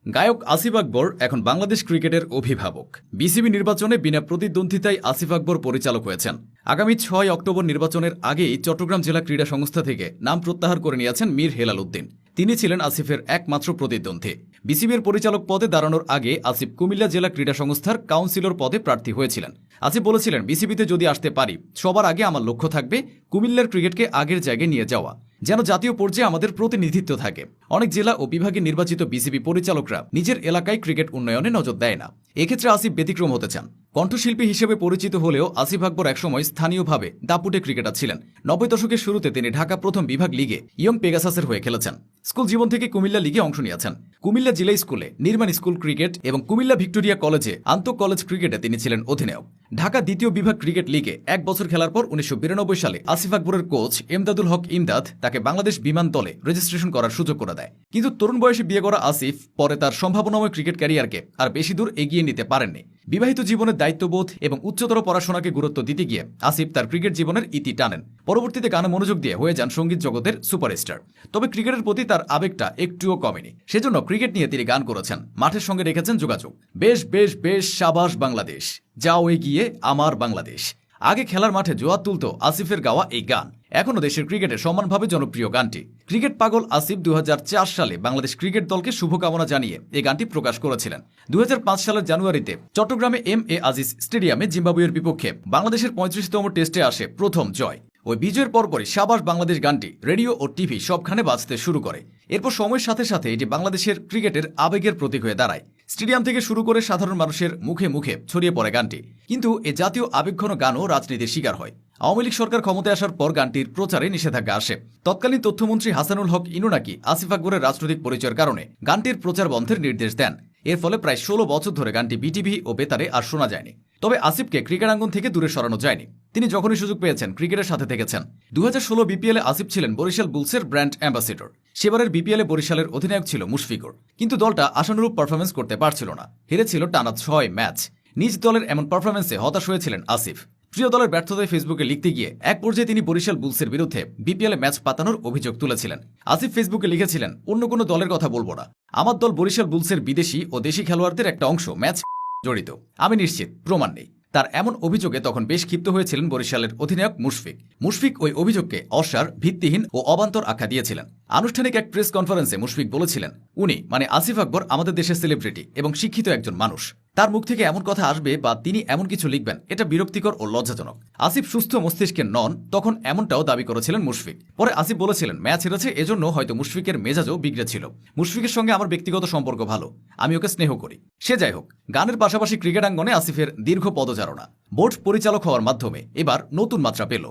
গায়ক আসিফ আকবর এখন বাংলাদেশ ক্রিকেটের অভিভাবক। বিসিবি নির্বাচনে বিনা প্রতিদ্বন্দ্বিতায় আসিফ আকবর পরিচালক হয়েছেন। আগামী 6 অক্টোবর নির্বাচনের আগেই চট্টগ্রাম জেলা ক্রীড়া সংস্থা থেকে নাম প্রত্যাহার করে নিয়েছেন মীর হেলাল উদ্দিন। তিনি ছিলেন আসিফের একমাত্র প্রতিদ্বন্দ্বী। বিসিবির পরিচালক পদে দাঁড়ানোর আগে আসিফ কুমিল্লা জেলা ক্রীড়া সংস্থার কাউন্সিলর পদে প্রার্থী হয়েছিলেন। আসিফ বলেছিলেন, বিসিবিতে যদি আসতে পারি, সবার আগে আমার লক্ষ্য থাকবে কুমিল্লার ক্রিকেটকে আগের জায়গায় নিয়ে যাওয়া, যেন জাতীয় পর্যায়ে আমাদের প্রতিনিধিত্ব থাকে। অনেক জেলা ও বিভাগে নির্বাচিত বিসিবি পরিচালকরা নিজের এলাকায় ক্রিকেট উন্নয়নে নজর দেয় না। এক্ষেত্রে আসিফ ব্যতিক্রম হতে চান। কণ্ঠশিল্পী হিসেবে পরিচিত হলেও আসিফ আকবর একসময় স্থানীয়ভাবে দাপুটে ক্রিকেটার ছিলেন। 90 দশকের শুরুতে তিনি ঢাকা প্রথম বিভাগ লিগে ইয়ং পেগাসাসের হয়ে খেলেছেন। স্কুল জীবন থেকে কুমিল্লা লিগে অংশ নিয়েছেন। কুমিল্লা জিলা স্কুলে নির্মাণ স্কুল ক্রিকেট এবং কুমিল্লা ভিক্টোরিয়া কলেজে আন্তঃ কলেজ ক্রিকেটে তিনি ছিলেন অধিনায়ক। ঢাকা দ্বিতীয় বিভাগ ক্রিকেট লিগে 1 বছর খেলার পর 1992 সালে আসিফ আকবরের কোচ এমদাদুল হক ইমদাদ তাকে বাংলাদেশ বিমান দলে রেজিস্ট্রেশন করার সুযোগ করে দেয়। কিন্তু তরুণ বয়সে বিয়ে করা আসিফ পরে তার সম্ভাবনাময় ক্রিকেট ক্যারিয়ারকে আর বেশি দূর এগিয়ে নিতে পারেননি। বিবাহিত জীবনের দায়িত্ববোধ এবং উচ্চতর পড়াশোনাকে গুরুত্ব দিতে গিয়ে আসিফ তার ক্রিকেট জীবনের ইতি টানেন। পরবর্তীতে গানে মনোযোগ দিয়ে হয়ে যান সঙ্গীত জগতের সুপারস্টার। তবে ক্রিকেটের প্রতি তার আবেগটা একটুও কমেনি। সেজন্য ক্রিকেট নিয়ে তিনি গান করেছেন, মাঠের সঙ্গে রেখেছেন যোগাযোগ। বেশ বেশ বেশ সাবাস বাংলাদেশ, যাও এগিয়ে আমার বাংলাদেশ। আগে খেলার মাঠে জোয়ার তুলত আসিফের গাওয়া এই গান। এখনও দেশের ক্রিকেটে সমানভাবে জনপ্রিয় গানটি। ক্রিকেট পাগল আসিফ 2004 সালে বাংলাদেশ ক্রিকেট দলকে শুভকামনা জানিয়ে এই গানটি প্রকাশ করেছিলেন। 2005 সালের জানুয়ারিতে চট্টগ্রামে এম.এ. আজিজ স্টেডিয়ামে জিম্বাবুয়ের বিপক্ষে বাংলাদেশের 35তম টেস্টে আসে প্রথম জয়। ওই বিজয়ের পরপরই সাবাস বাংলাদেশ গানটি রেডিও ও টিভি সবখানে বাজতে শুরু করে। এরপর সময়ের সাথে সাথে এটি বাংলাদেশের ক্রিকেটের আবেগের প্রতীক হয়ে দাঁড়ায়। স্টেডিয়াম থেকে শুরু করে সাধারণ মানুষের মুখে মুখে ছড়িয়ে পড়ে গানটি। কিন্তু এ জাতীয় আবেগঘন গানও রাজনীতির শিকার হয়। আওয়ামী লীগ সরকার ক্ষমতায় আসার পর গানটির প্রচারে নিষেধাজ্ঞা আসে। তৎকালীন তথ্যমন্ত্রী হাসানুল হক ইনু নাকি আসিফ আকবরের রাজনৈতিক পরিচয়ের কারণে গানটির প্রচার বন্ধের নির্দেশ দেন। এর ফলে প্রায় 16 বছর ধরে গানটি বিটিভি ও বেতারে আর শোনা যায়নি। তবে আসিফকে ক্রিকেটাঙ্গন থেকে দূরে সরানো যায়নি। তিনি যখনই সুযোগ পেয়েছেন ক্রিকেটের সাথে থেকেছেন। 2016 বিপিএলে আসিফ ছিলেন বরিশাল বুলসের ব্র্যান্ড অ্যাম্বাসেডর। সেবারের বিপিএলে বরিশালের অধিনায়ক ছিল মুশফিকুর। কিন্তু দলটা আশানুরূপ পারফরমেন্স করতে পারছিল না। হেরেছিল টানা 6 ম্যাচ। নিজ দলের এমন পারফরমেন্সে হতাশ হয়েছিলেন আসিফ। প্রিয় দলের ব্যর্থতায় ফেসবুকে লিখতে গিয়ে এক পর্যায়ে তিনি বরিশাল বুলসের বিরুদ্ধে বিপিএলে ম্যাচ পাতানোর অভিযোগ তুলেছিলেন। আসিফ ফেসবুকে লিখেছিলেন, অন্য কোনো দলের কথা বলবো না, আমার দল বরিশাল বুলসের বিদেশি ও দেশি খেলোয়াড়দের একটা অংশ ম্যাচ জড়িত, আমি নিশ্চিত প্রমাণ নেই। তার এমন অভিযোগে তখন বেশ ক্ষিপ্ত হয়েছিলেন বরিশালের অধিনায়ক মুশফিক ওই অভিযোগকে অসার, ভিত্তিহীন ও অবান্তর আখ্যা দিয়েছিলেন। আনুষ্ঠানিক এক প্রেস কনফারেন্সে মুশফিক বলেছিলেন, উনি মানে আসিফ আকবর আমাদের দেশের সেলিব্রিটি এবং শিক্ষিত একজন মানুষ। তার মুখ থেকে এমন কথা আসবে বা তিনি এমন কিছু লিখবেন, এটা বিরক্তিকর ও লজ্জাজনক। আসিফ সুস্থ মস্তিষ্কের নন, তখন এমনটাও দাবি করেছিলেন মুশফিক। পরে আসিফ বলেছিলেন, ম্যাচ হেরেছে এজন্য হয়তো মুশফিকের মেজাজও বিগড়েছিল। মুশফিকের সঙ্গে আমার ব্যক্তিগত সম্পর্ক ভালো, আমি ওকে স্নেহ করি। সে যাই হোক, গানের পাশাপাশি ক্রিকেটাঙ্গনে আসিফের দীর্ঘ পদচারণা বোর্ড পরিচালক হওয়ার মাধ্যমে এবার নতুন মাত্রা পেল।